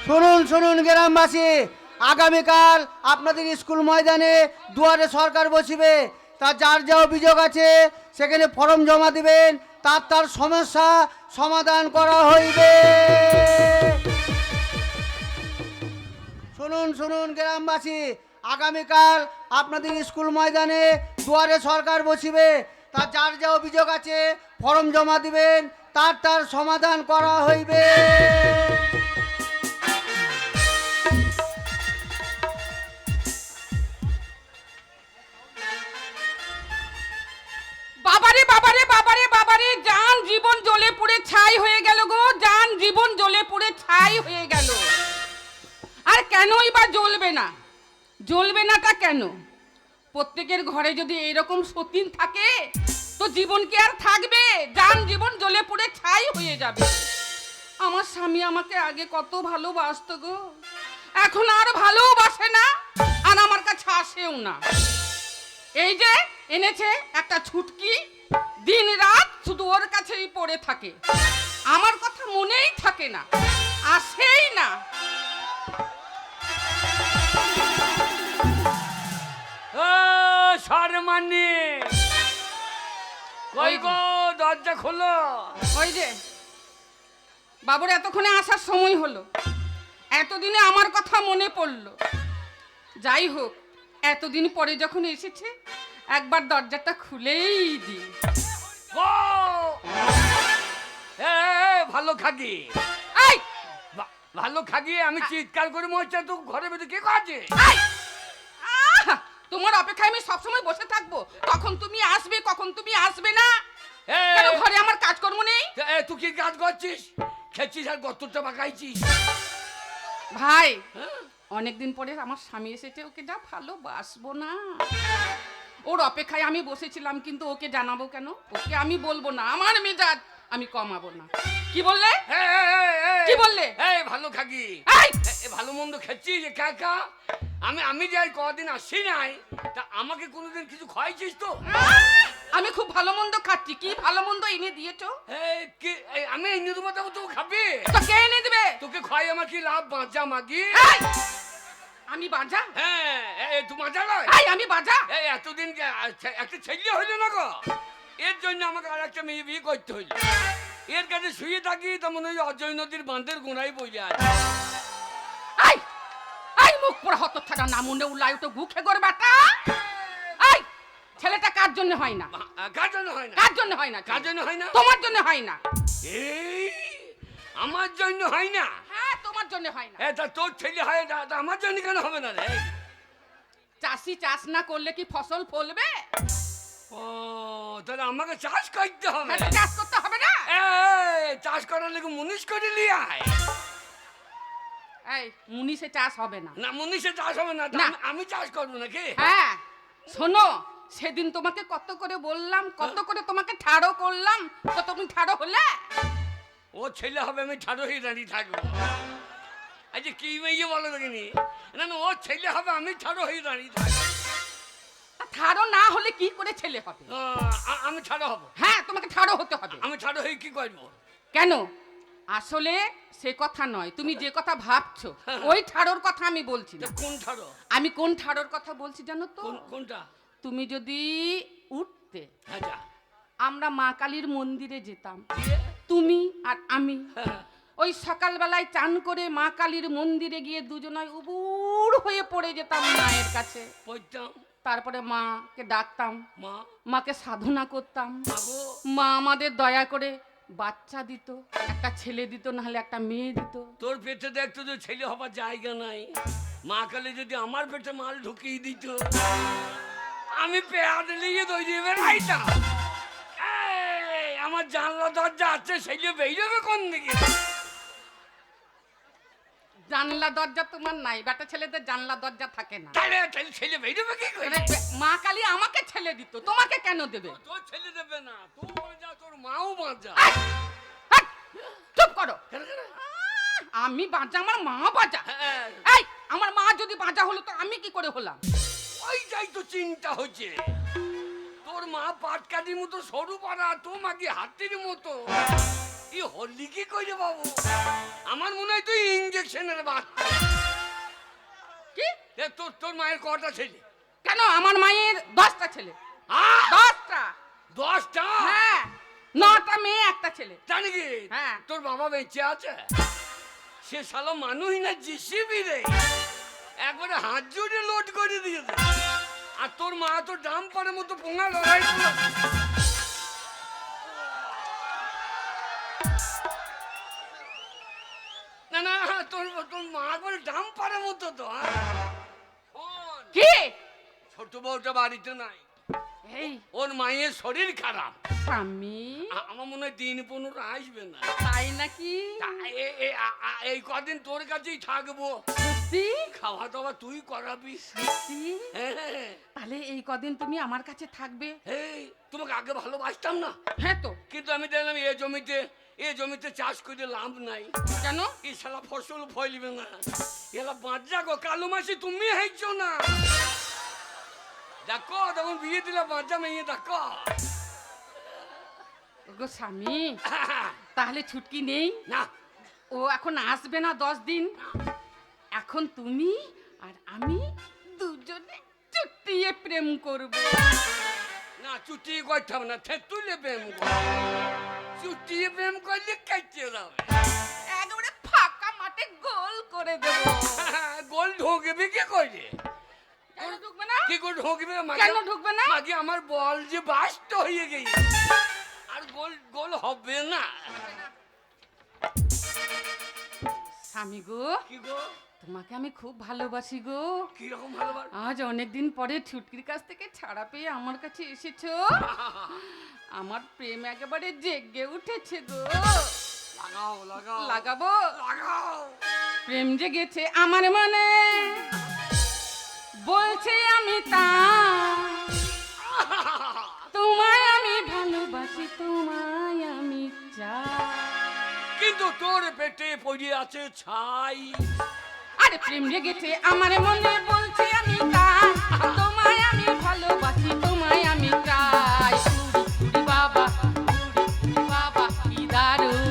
শুনুন শুনুন গ্রামবাসী, আগামীকাল আপনাদের স্কুল ময়দানে দুয়ারে সরকার বসিবে। তা যার যা অভিযোগ আছে সেখানে ফর্ম জমা দিবেন, তার সমস্যা সমাধান করা হইবে। শুনুন শুনুন গ্রামবাসী, আগামীকাল আপনাদের স্কুল ময়দানে দুয়ারে সরকার বসিবে। তা যার যা অভিযোগ আছে ফর্ম জমা দিবেন, তার সমাধান করা হইবে। বাবারে বাবারে বাবারে বাবারে, জান জীবন জ্বলে পুড়ে ছাই হয়ে গেল গো, জান জীবন জ্বলে পুড়ে ছাই হয়ে গেল। আর কেনই বা জ্বলবে না? জ্বলবে নাটা কেন? প্রত্যেকের ঘরে যদি এরকম সতীন থাকে তো জীবন কি আর থাকবে? জান জীবন জ্বলে পুড়ে ছাই হয়ে যাবে। আমার স্বামী আমাকে আগে কত ভালোবাসতো গো, এখন আর ভালোবাসে না, আর আমার কাছে আসেও না। এই যে এনেছে একটা ছুটকি, দিন রাত শুধু ওর কাছেই পড়ে থাকে, আমার কথা মনেই থাকে না, আসেই না। ও শর্মানি, কই গো, দরজা খোলো। ওই যে বাবুর এতক্ষণে আসার সময় হলো, এতদিনে আমার কথা মনে পড়লো। যাই হোক, এতদিন পরে যখন এসেছে একবার দরজাটা খুলেই দি। ও এ ভালো খাগি, এই ভালো খাগি, আমি চিৎকার করে মরছি, তো ঘরে ভেতরে কে কাজে? এই! আহ! তোমার অপেক্ষায় আমি সবসময় বসে থাকবো, কখন তুমি আসবে কখন তুমি আসবে না? কেন ঘরে আমার কাজকর্ম নেই? তুই কি কাজ করছিস? খেয়েছিস আর গর্তটা পাকাইছিস? ভাই, অনেকদিন পরে আমার স্বামী এসেছে, ওকে যা ভালোবাসবো না, ওর অপেক্ষায় আমি বসেছিলাম, কিন্তু ওকে জানাবো কেন? ওকে আমি বলবো না, আমার মেজাজ আমি কমাবো না। কি বললে? কি বললে? এই ভালো খাগি, এই! ভালো মন্দ খেয়েছিস কাকা? আমি যাই কদিন আসি নাই, তা আমাকে কোনোদিন কিছু খাইছিস তো? আমি খুব ভালো মন্দ খাচ্ছি, কি ভালো মন্দ এনে দিয়েছো? আমি এনে দেবো, তবে তো খাবি? তো কে এনে দেবে? তোকে খাই আমার কি লাভ? বাঁচা মাগি। এই! আমি বাজা? হ্যাঁ, তুই বাঁচা নয়। এই আমি বাজা? এতদিন একটা ছেলে হইলো না গো, এর জন্য আমাকে আর একটা মেয়ে বিয়ে করতে হইল। এর কাছে শুয়ে থাকি তো মনে হয় অজয় নদীর বাঁধের গোড়ায় বইলে আছে। এই! এই মুখ পুরো হতচ্ছাড়া, না মুন্ডে উল্লাই তো গুখে গর বেটা। এই ছেলেটা কার জন্য হয় না? কার জন্য হয় না? কার জন্য হয় না? কার জন্য হয় না? তোমার জন্য হয় না। এই আমার জন্য হয় না? হ্যাঁ, তোমার জন্য হয় না। তা তোর ছেলে হয়, তা আমার জন্য কেন হবে না রে? চাষি চাষ না করলে কি ফসল ফলবে? ও তাহলে আমাকে চাষ করতে হবে। হ্যাঁ, চাষ করতে হবে না? চাষ করার লেগে মুনিশ করে লিয়ে আয়। এই মুনিশে চাষ হবে না। না, মুনিশে চাষ হবে না, তা না। আমি চাষ করবো নাকি? হ্যাঁ শোনো, সেদিন তোমাকে কত করে বললাম, কত করে তোমাকে ঠাড়ো করলাম, তো তুমি ঠাড়ো হলে? ও ছেলে হবে, আমি ঠাড়ো হয়ে দাঁড়িয়ে থাকবো। আচ্ছা কি মেয়ে বলো দেখিনি? না না, ও ছেলে হবে, আমি ঠাড়ো হয়ে দাঁড়িয়ে থাকবো। ঠাড়ো না হলে কি করে ছেলে হবে? আমি ঠাড়ো হবো। হ্যাঁ, তোমাকে ঠাড়ো হতে হবে। আমি ঠাড়ো হয়ে কি করবো? কেন? আসলে সে কথা নয়, তুমি যে কথা ভাবছো ওই ঠাড়োর কথা আমি বলছি না। কোন ঠাড়ো? আমি কোন ঠাড়োর কথা বলছি জানো তো? কোনটা? তুমি যদি উঠতে, আচ্ছা, আমরা মা কালীর মন্দিরে যেতাম, তুমি আর আমি, ওই সকালবেলায় চান করে মা কালীর মন্দিরে গিয়ে দুজনায় উবুড় হয়ে পড়ে যেতাম মায়ের কাছে, পড়তাম, তারপরে মাকে ডাকতাম, মা মাকে সাধনা করতাম, মাগো, মা আমাদের দয়া করে বাচ্চা দিত, একটা ছেলে দিত, নাহলে একটা মেয়ে দিত। তোর পেটে দেখতো তো ছেলে হবার জায়গা নাই, মা কালে যদি আমার পেটে মাল ঢুকিয়ে দিত, আমি পেয়াদ নিয়ে দৌড়িয়ে বেড়াইতাম। আমার জানলা দরজা আছে, ছেলে বেরোবে কোন দিকে? জানলা দরজা তোমার নাই, বেটা ছেলেদের জানলা দরজা থাকে না। তাহলে ছেলে বেরোবে কি করে? মা কালী আমাকে ছেলে দিত, তোমাকে কেন দেবে? তোর ছেলে দেবে না, তুই বাঁচা, তোর মাও বাঁচা। চুপ করো। কেন কেন? আমি বাঁচা, আমার মা বাঁচা। হ্যাঁ, এই আমার মা যদি বাঁচা হলো তো আমি কি করে হলাম? ওইটাই তো চিন্তা হচ্ছে। তোর মা পাটকাঠির মতো সরু পাড়া, তো মাকে হাতির মতো, ই হলি কি করে বাবু? আমার মনে হয় তুই ইঞ্জেকশনের বাচ্চা। কি? তোর তোর মায়ের কটা ছেলে? কেন আমার মায়ের 10টা ছেলে। আহ! 10টা? 10টা? হ্যাঁ, 9টা মেয়ে একটা ছেলে। জানি কি হ্যাঁ। তোর বাবা বেঁচে আছে? সে শালা মানুষই না, জিসিবি রে, একবারে হাত জুড়ে লোড করে দিয়েছে। আর তোর মা তো ডাম্পারের মতো পোঙা লড়াই করলো। না না, তোর তোর মা একবারে ডাম্পারের মতো তো। শোন, কি? ছোট বউটা বাড়িতে নাই, এই ওর মায়ের শরীর খারাপ। স্বামী, আমার মনে হয় 3-15 আসবে না। তাই নাকি? এই কদিন তোর কাছেই থাকবো, সত্যি? খাওয়া দাওয়া তুই করাবি। সত্যি? হ্যাঁ, তাহলে এই কদিন তুমি আমার কাছে থাকবে? এই তোমাকে আগে ভালোবাসতাম না, হ্যাঁ তো। কিন্তু আমি দেখলাম এ জমিতে চাষ করে লাভ নাই। কেন? এই শালা ফসল ফলবে না, এলা বাঁচা গো। কালো মাসি তুমি হাইছো না, দেখো তখন বিয়ে দিলা বাঁচা মেয়ে দেখো। গো স্বামী, তাহলে ছুটকি নেই? না ও এখন আসবে না 10 দিন। এখন তুমি আর আমি দুজনে চুটিয়ে প্রেম করব। না, চুটি করতে হবে না, তুলে প্রেম কর। চুটি প্রেম করলে কাটিয়ে যাবে, একেবারে ফাঁকা মাঠে গোল করে দেব। গোল ঢোকবে কি করে? কেন ঢুকবে না? কি করে ঢোকবে? কেন ঢুকবে না? মাঝে আমার বল যে বাস্ট হয়ে গেছে, আর গোল গোল হবে না। স্বামী গো, কি গো? তোমাকে আমি খুব ভালোবাসি গো। কিরকম ভালোবাসা? আজ অনেকদিন পরে ছুটকির কাছ থেকে ছাড়া পেয়ে আমার কাছে এসেছো। আমার প্রেম একেবারে জেগে উঠেছে গো। লাগাও লাগাও লাগাবো? লাগাও। প্রেম জেগেছে আমার মনে, বলছে আমি তা। তোমায় আমি ভালোবাসি, তোমায় আমি চাই। কিন্তু তোর পেটে পড়ে আছে ছাই। আরে প্রেম জেগেছে আমার মনে, বলছে আমি তা। তোমায় আমি ভালোবাসি, তোমায় আমি চাই। উড়ি উড়ি বাবা, উড়ি উড়ি বাবা, কি দারুণ।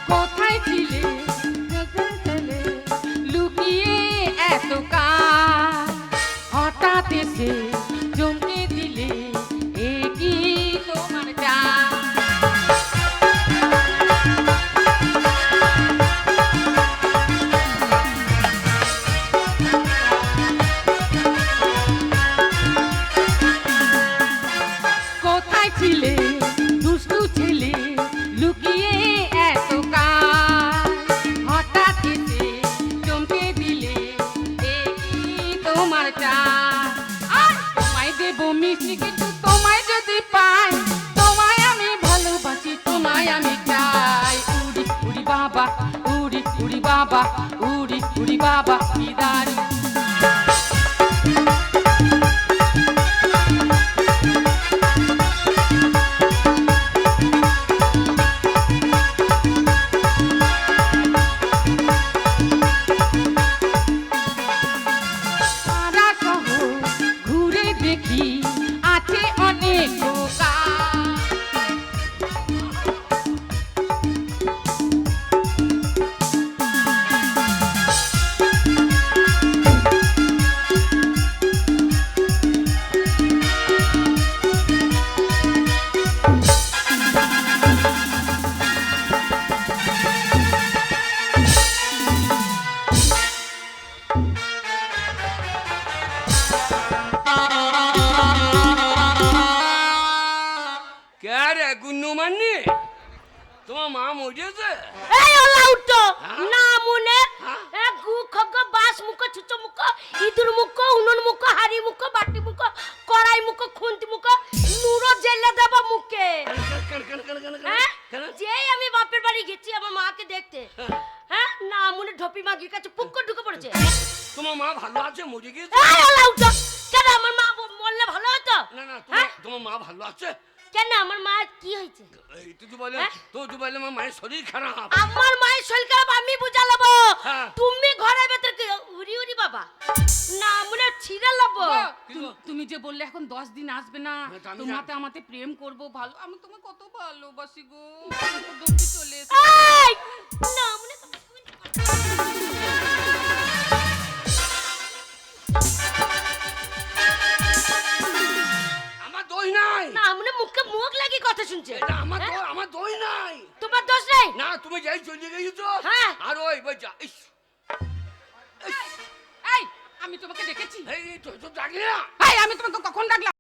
কোথায় ছিলে, কোথায় ছিলে, লুকিয়ে এত কাল, হঠাৎ এসে চমকে দিলে, এ কি তোমার চাল? কোথায় ছিলে দুষ্টু ছেলে, লুকিয়ে এত কাল, হঠাৎ এসে চমকে দিলে, এ কি তোমার চাল? আর তোমায় দেবো মিষ্টি কিছু, তোমায় যদি পাই, তোমায় আমি ভালোবাসি, তোমায় আমি চাই। উড়ি উড়ি বাবা, উড়ি উড়ি বাবা, উড়ি উড়ি বাবা, কি দারুণ। সারা শহর ঘুরে দেখি, আছে অনেক বোকা। কে রে গুন্নু মান্নি, তোমার মা মরেছে? এই ওলা উঠো হ্যাঁ? না মনে হ্যাঁ? এ গু খগ বাস মুখ ছুচো মুখ ইদুর মুখ উনন মুখ হাড়ি মুখ বাটি মুখ কড়াই মুখ খুন্তি মুখ নুরো জেলে দেব মুখে। হ্যাঁ যেই আমি বাপের বাড়ি গেছি আমার মাকে দেখতে, হ্যাঁ না মনে ঢপি মাগির কাছে পুক করে ঢুকে পড়েছে। তোমার মা ভালো আছে, মরে গেছে? এই ওলা উঠো, কেন আমার মা মরলে ভালো হতো? না না, হ্যাঁ? তোমার মা ভালো আছে? কেন আমার মা কি হয়েছে? এই তুই বলে হ্যাঁ? তুই বলে আমার মায়ের শরীর খারাপ। আমার মায়ের শরীর খারাপ আমি বুঝালাবো। হ্যাঁ। তুমি ঘরের ভেতর কি উড়ি উড়ি বাবা না মনে ছিঁড়ে লাবো। গো, তুমি যে বললে এখন 10 দিন আসবে না, হ্যাঁ, তা আমি তোমাতে আমাতে প্রেম করব ভালো, আমি তোমাকে কত ভালোবাসি গো, দৌড়ে চলে এসে এই না মনে আমার দোষ নাই। না মনে মুখে মুখ লাগি কথা শুনছে। এটা আমার হ্যাঁ? আমার দোষ নাই। তোমার দোষ নেই। না তুমি যাই চলে গেছো। হ্যাঁ। আর ওই যা ইস, ইস, এই, আমি তোমাকে দেখেছি, এই তো ডাকলি না। এই আমি তোমাকে কখন ডাকলাম?